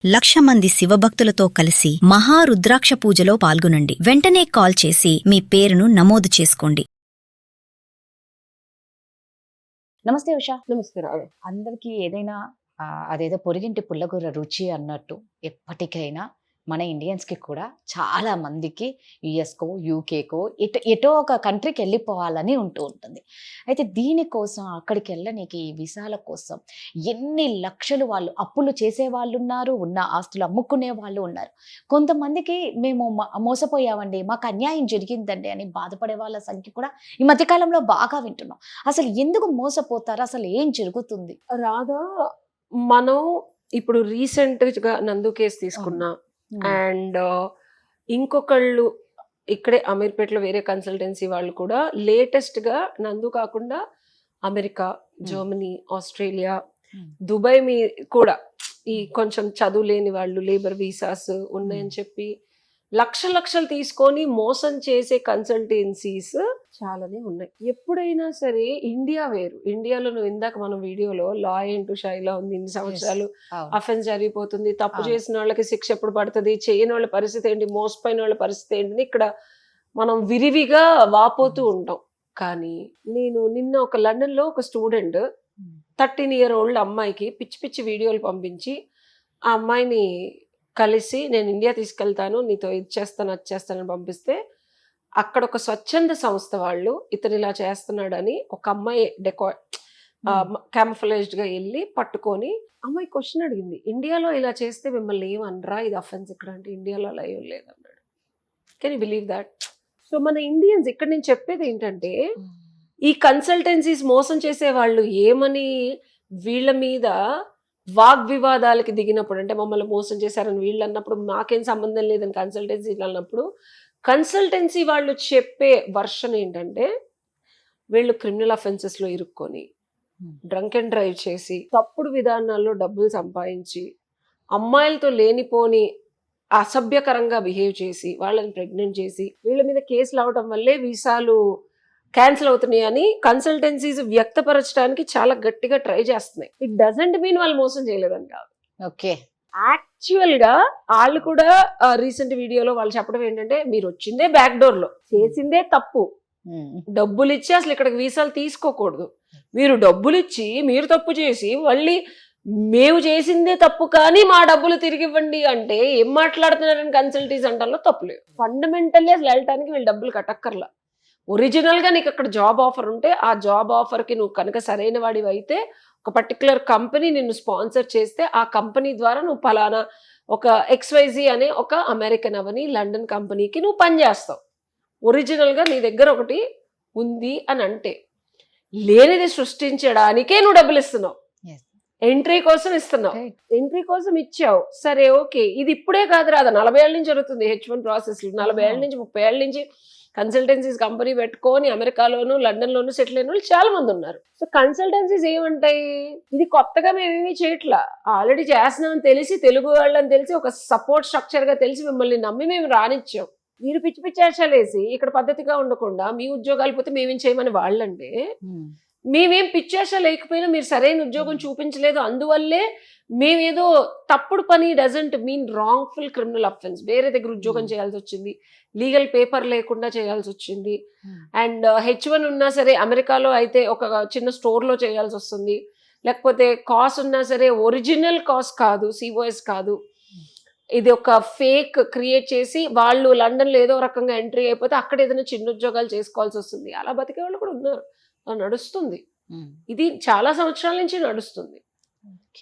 1,00,000 మంది శివభక్తులతో కలిసి మహారుద్రాక్ష పూజలో పాల్గొనండి. వెంటనే కాల్ చేసి మీ పేరును నమోదు చేసుకోండి. నమస్తే ఉషా. నమస్తే రావు. అందరికీ ఏదైనా అదేదో పొరిగింటి పుల్లగూర రుచి అన్నట్టు ఎప్పటికైనా మన ఇండియన్స్కి కూడా చాలా మందికి యుఎస్కో యూకేకో ఎటో ఒక కంట్రీకి వెళ్ళిపోవాలని ఉంటుంది. అయితే దీనికోసం అక్కడికి వెళ్ళనీకి ఈ వీసాల కోసం ఎన్ని లక్షలు వాళ్ళు అప్పులు చేసే వాళ్ళు ఉన్నారు, ఉన్న ఆస్తులు అమ్ముకునే వాళ్ళు ఉన్నారు. కొంతమందికి మేము మోసపోయామండి, మాకు అన్యాయం జరిగిందండి అని బాధపడే వాళ్ళ సంఖ్య కూడా ఈ మధ్యకాలంలో బాగా వింటున్నాం. అసలు ఎందుకు మోసపోతారు, అసలు ఏం జరుగుతుంది? రాధా, మనం ఇప్పుడు రీసెంట్ గా నందు కేసు తీసుకున్నా అండ్ ఇంకొకళ్ళు ఇక్కడే అమీర్పేటలో వేరే కన్సల్టెన్సీ వాళ్ళు కూడా లేటెస్ట్ గా నందు కాకుండా అమెరికా, జర్మనీ, ఆస్ట్రేలియా, దుబాయ్ కూడా ఈ కొంచెం చదువు లేని వాళ్ళు లేబర్ వీసాస్ ఉన్నాయని చెప్పి లక్షలు తీసుకొని మోసం చేసే కన్సల్టెన్సీస్ చాలానే ఉన్నాయి. ఎప్పుడైనా సరే ఇండియా వేరు. ఇండియాలో నువ్వు ఇందాక మన వీడియోలో లా ఏంటో షైలా ఉంది, ఇన్ని సంవత్సరాలు అఫెన్స్ జరిగిపోతుంది, తప్పు చేసిన వాళ్ళకి శిక్ష ఎప్పుడు పడుతుంది, చేయని వాళ్ళ పరిస్థితి ఏంటి, మోసపోయిన వాళ్ళ పరిస్థితి ఏంటి, ఇక్కడ మనం విరివిగా వాపోతూ ఉంటాం. కానీ నేను నిన్న ఒక లండన్ లో ఒక స్టూడెంట్ 13 year old అమ్మాయికి పిచ్చి వీడియోలు పంపించి ఆ అమ్మాయిని కలిసి నేను ఇండియా తీసుకెళ్తాను, నీతో ఇది చేస్తాను అది చేస్తానని పంపిస్తే అక్కడ ఒక స్వచ్ఛంద సంస్థ వాళ్ళు ఇతను ఇలా చేస్తున్నాడని ఒక అమ్మాయి క్యామఫ్లేజ్డ్ గా వెళ్ళి పట్టుకొని అమ్మాయి క్వశ్చన్ అడిగింది, ఇండియాలో ఇలా చేస్తే మిమ్మల్ని ఏమనరా, ఇది అఫెన్స్ ఇక్కడ అంటే ఇండియాలో అలా ఏం లేదన్నాడు. Can you believe that? So మన ఇండియన్స్ ఇక్కడ నేను చెప్పేది ఏంటంటే ఈ కన్సల్టెన్సీస్ మోసం చేసే వాళ్ళు ఏమని వీళ్ళ మీద వాగ్వివాదాలకి దిగినప్పుడు, అంటే మమ్మల్ని మోసం చేశారని వీళ్ళు అన్నప్పుడు మాకేం సంబంధం లేదని కన్సల్టెన్సీ అన్నప్పుడు కన్సల్టెన్సీ వాళ్ళు చెప్పే వర్షన్ ఏంటంటే వీళ్ళు క్రిమినల్ అఫెన్సెస్లో ఇరుక్కొని డ్రంక్ అండ్ డ్రైవ్ చేసి తప్పుడు విధానాల్లో డబ్బులు సంపాదించి అమ్మాయిలతో లేనిపోని అసభ్యకరంగా బిహేవ్ చేసి వాళ్ళని ప్రెగ్నెంట్ చేసి వీళ్ళ మీద కేసులు అవడం వల్లే వీసాలు క్యాన్సిల్ అవుతున్నాయి అని కన్సల్టెన్సీస్ వ్యక్తపరచడానికి చాలా గట్టిగా ట్రై చేస్తున్నాయి. ఇట్ డజంట్ మీన్ వాళ్ళు మోసం చేయలేదని కాదు. ఓకే, యాక్చువల్ గా వాళ్ళు కూడా రీసెంట్ వీడియోలో వాళ్ళు చెప్పడం ఏంటంటే మీరు వచ్చిందే బ్యాక్ డోర్ లో, చేసిందే తప్పు, డబ్బులు ఇచ్చి అసలు ఇక్కడికి వీసాలు తీసుకోకూడదు, మీరు డబ్బులు ఇచ్చి మీరు తప్పు చేసి మళ్ళీ మేము చేసిందే తప్పు కానీ మా డబ్బులు తిరిగి ఇవ్వండి అంటే ఏం మాట్లాడుతున్నారని కన్సల్టెన్సీ అంటాలో తప్పులేదు. ఫండమెంటల్లీ అసలు వెళ్ళటానికి వీళ్ళు డబ్బులు కట్టక్కర్లా. ఒరిజినల్ గా నీకు అక్కడ జాబ్ ఆఫర్ ఉంటే ఆ జాబ్ ఆఫర్ కి నువ్వు కనుక సరైన వాడివి అయితే ఒక పర్టికులర్ కంపెనీ నిన్ను స్పాన్సర్ చేస్తే ఆ కంపెనీ ద్వారా నువ్వు ఫలానా ఒక XYZ అనే ఒక అమెరికన్ అవని లండన్ కంపెనీకి నువ్వు పనిచేస్తావు. ఒరిజినల్ గా నీ దగ్గర ఒకటి ఉంది అని అంటే లేనిది సృష్టించడానికే నువ్వు డబ్బులు ఇస్తున్నావు, ఎంట్రీ కోసం ఇస్తున్నావు, ఎంట్రీ కోసం ఇచ్చావు. సరే ఓకే, ఇది ఇప్పుడే కాదు రాదా, 40 ఏళ్ళ నుంచి జరుగుతుంది H1 ప్రాసెస్. 40 ఏళ్ళ నుంచి 30 ఏళ్ళ నుంచి కన్సల్టెన్సీస్ కంపెనీ పెట్టుకొని అమెరికాలోను లండన్ లోను సెటిల్ అయిన వాళ్ళు చాలా మంది ఉన్నారు. సో కన్సల్టెన్సీస్ ఏమంటాయి, ఇది కొత్తగా మేమేమీ చేయట్లా, ఆల్రెడీ చేస్తున్నామని తెలిసి తెలుగు వాళ్ళని తెలిసి ఒక సపోర్ట్ స్ట్రక్చర్ గా తెలిసి మిమ్మల్ని నమ్మి మేము రానిచ్చాం. మీరు పిచ్చి వేసి ఇక్కడ పద్ధతిగా ఉండకుండా మీ ఉద్యోగాలు పోతే మేమేం చేయమని వాళ్ళంటే మేమేం పిచ్చేష లేకపోయినా మీరు సరైన ఉద్యోగం చూపించలేదు, అందువల్లే మేమేదో తప్పుడు పని doesn't mean wrongful criminal offence, వేరే దగ్గర ఉద్యోగం చేయాల్సి వచ్చింది, లీగల్ పేపర్ లేకుండా చేయాల్సి వచ్చింది, అండ్ H1 ఉన్నా సరే అమెరికాలో అయితే ఒక చిన్న స్టోర్లో చేయాల్సి వస్తుంది, లేకపోతే కాస్ ఉన్నా సరే ఒరిజినల్ కాస్ కాదు, COS కాదు, ఇది ఒక ఫేక్ క్రియేట్ చేసి వాళ్ళు లండన్లో ఏదో రకంగా ఎంట్రీ అయిపోతే అక్కడ ఏదైనా చిన్న ఉద్యోగాలు చేసుకోవాల్సి వస్తుంది. అలా బతికే వాళ్ళు కూడా ఉన్నారు, నడుస్తుంది. ఇది చాలా సంవత్సరాల నుంచి నడుస్తుంది.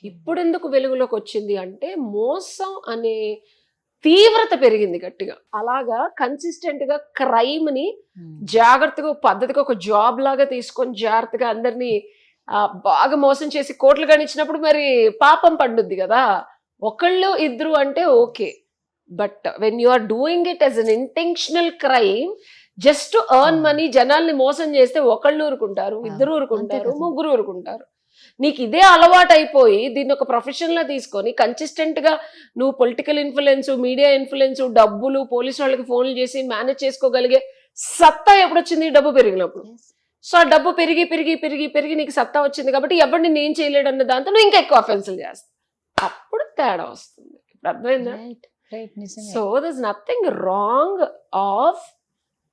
ఇప్పుడు ఎందుకు వెలుగులోకి వచ్చింది అంటే మోసం అనే తీవ్రత పెరిగింది గట్టిగా. అలాగా కన్సిస్టెంట్ గా క్రైమ్ ని జాగ్రత్తగా పద్ధతిగా ఒక జాబ్ లాగా తీసుకొని జాగ్రత్తగా అందరినీ బాగా మోసం చేసి కోట్లు గణించినప్పుడు మరి పాపం పండుద్ది కదా. ఒకళ్ళు ఇద్దరు అంటే okay, but when you are doing it as an intentional crime just to earn money, జనాల్ని మోసం చేస్తే ఒకళ్ళు ఊరుకుంటారు, ఇద్దరు ఊరుకుంటారు, ముగ్గురు ఊరుకుంటారు. నీకు ఇదే అలవాటు అయిపోయి దీన్ని ఒక ప్రొఫెషన్ లా తీసుకొని కన్సిస్టెంట్ గా నువ్వు పొలిటికల్ ఇన్ఫ్లుయెన్స్, మీడియా ఇన్ఫ్లుయెన్స్, డబ్బులు, పోలీసు వాళ్ళకి ఫోన్లు చేసి మేనేజ్ చేసుకోగలిగే సత్తా ఎప్పుడొచ్చింది, డబ్బు పెరిగినప్పుడు. సో ఆ డబ్బు పెరిగి పెరిగి పెరిగి పెరిగి నీకు సత్తా వచ్చింది కాబట్టి ఎవరిని నేను చేయలేడు అన్న దాంతో నువ్వు ఇంకా ఎక్కువ అఫెన్సులు చేస్తావు. అప్పుడు తేడా వస్తుంది. ఇప్పుడు అర్థమైందా? రైట్ నిజమే. So దర్స్ nothing wrong of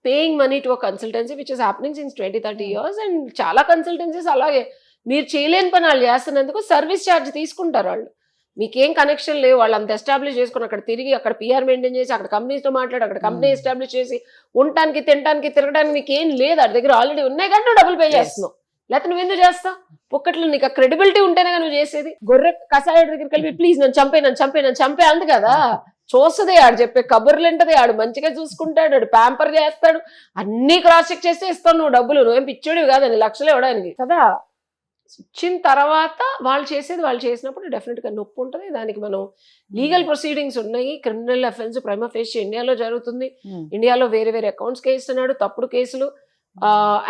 paying money to a consultancy which is happening since 20-30 years. And చాలా కన్సల్టెన్సీస్ అలాగే మీరు చేయలేని పని వాళ్ళు చేస్తున్నందుకు సర్వీస్ ఛార్జ్ తీసుకుంటారు వాళ్ళు. మీకేం కనెక్షన్ లేవు, వాళ్ళు అంత ఎస్టాబ్లిష్ చేసుకుని అక్కడ తిరిగి అక్కడ పిఆర్ మెయింటైన్ చేసి అక్కడ కంపెనీస్తో మాట్లాడి అక్కడ కంపెనీ ఎస్టాబ్లిష్ చేసి ఉండటానికి తినడానికి తిరగడానికి మీకు ఏం లేదు, వాడి దగ్గర ఆల్రెడీ ఉన్నాయి కానీ నువ్వు డబ్బులు పే చేస్తున్నావు. లేకపోతే నువ్వు ఎందుకు చేస్తావు? ఒక్కట్లో నీకు క్రెడిబిలిటీ ఉంటేనే నువ్వు చేసేది. గొర్రె కషాయ దగ్గరికి వెళ్ళి ప్లీజ్ నన్ను చంపే అంది కదా, చూస్తుంది ఆడు చెప్పే కబుర్లు ఉంటది, ఆడు మంచిగా చూసుకుంటాడు, ఆడు ప్యాంపర్ చేస్తాడు, అన్ని క్రాస్ చెక్ చేస్తే ఇస్తావు నువ్వు డబ్బులు. నువ్వేం పిచ్చోడివి కాదని లక్షలు ఇవ్వడానికి కదా. ఇచ్చిన తర్వాత వాళ్ళు చేసేది వాళ్ళు చేసినప్పుడు డెఫినెట్ గా నొప్పి ఉంటుంది. దానికి మనం లీగల్ ప్రొసీడింగ్స్ ఉన్నాయి. క్రిమినల్ అఫెన్స్ ప్రైమా ఫేసి ఇండియాలో జరుగుతుంది. ఇండియాలో వేరే వేరే అకౌంట్స్ కేస్తున్నాడు, తప్పుడు కేసులు.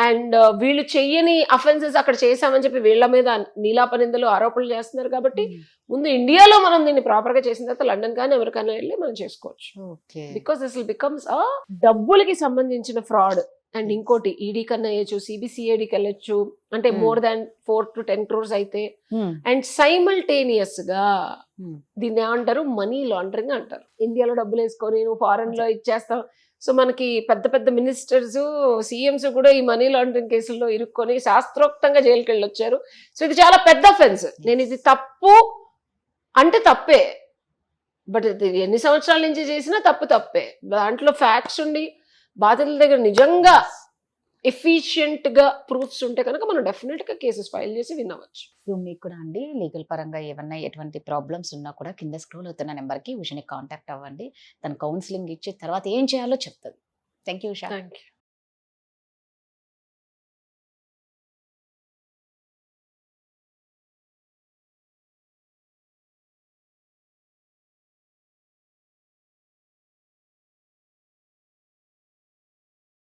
అండ్ వీళ్ళు చెయ్యని అఫెన్సెస్ అక్కడ చేశామని చెప్పి వీళ్ళ మీద నీలాపనిందలు ఆరోపణలు చేస్తున్నారు. కాబట్టి ముందు ఇండియాలో మనం దీన్ని ప్రాపర్ గా చేసిన తర్వాత లండన్ కానీ ఎవరికైనా వెళ్ళి మనం చేసుకోవచ్చు. బికాస్ దిస్ విల్ బికమ్స్ డబ్బులకి సంబంధించిన ఫ్రాడ్. అండ్ ఇంకోటి ఈడీ కన్నా వేయచ్చు, సిబిసిఐడికి వెళ్ళొచ్చు, అంటే మోర్ దాన్ 4 to 10 crores అయితే. అండ్ సైమల్టేనియస్ గా దీన్ని ఏమంటారు, మనీ లాండరింగ్ అంటారు. ఇండియాలో డబ్బులు వేసుకొని నువ్వు ఫారెన్ లో ఇచ్చేస్తావు. సో మనకి పెద్ద పెద్ద మినిస్టర్స్, సీఎంస్ కూడా ఈ మనీ లాండరింగ్ కేసుల్లో ఇరుక్కొని శాస్త్రోక్తంగా జైలుకి వెళ్ళొచ్చారు. సో ఇది చాలా పెద్ద అఫెన్స్. నేను ఇది తప్పు అంటే తప్పే, బట్ ఇది ఎన్ని సంవత్సరాల నుంచి చేసినా తప్పే. దాంట్లో ఫ్యాక్ట్స్ ఉండి బాధితుల దగ్గర నిజంగా ఎఫిషియెంట్ గా ప్రూఫ్స్ ఉంటే కనుక మనం డెఫినెట్ గా కేసెస్ ఫైల్ చేసి వినవచ్చు. సో మీకు కూడా అండి లీగల్ పరంగా ఏమన్నా ఎటువంటి ప్రాబ్లమ్స్ ఉన్నా కూడా కింద స్క్రోల్ అవుతున్న నెంబర్కి ఉషని కాంటాక్ట్ అవ్వండి. తన కౌన్సిలింగ్ ఇచ్చి తర్వాత ఏం చేయాలో చెప్తుంది. Thank you Usha. Thank you.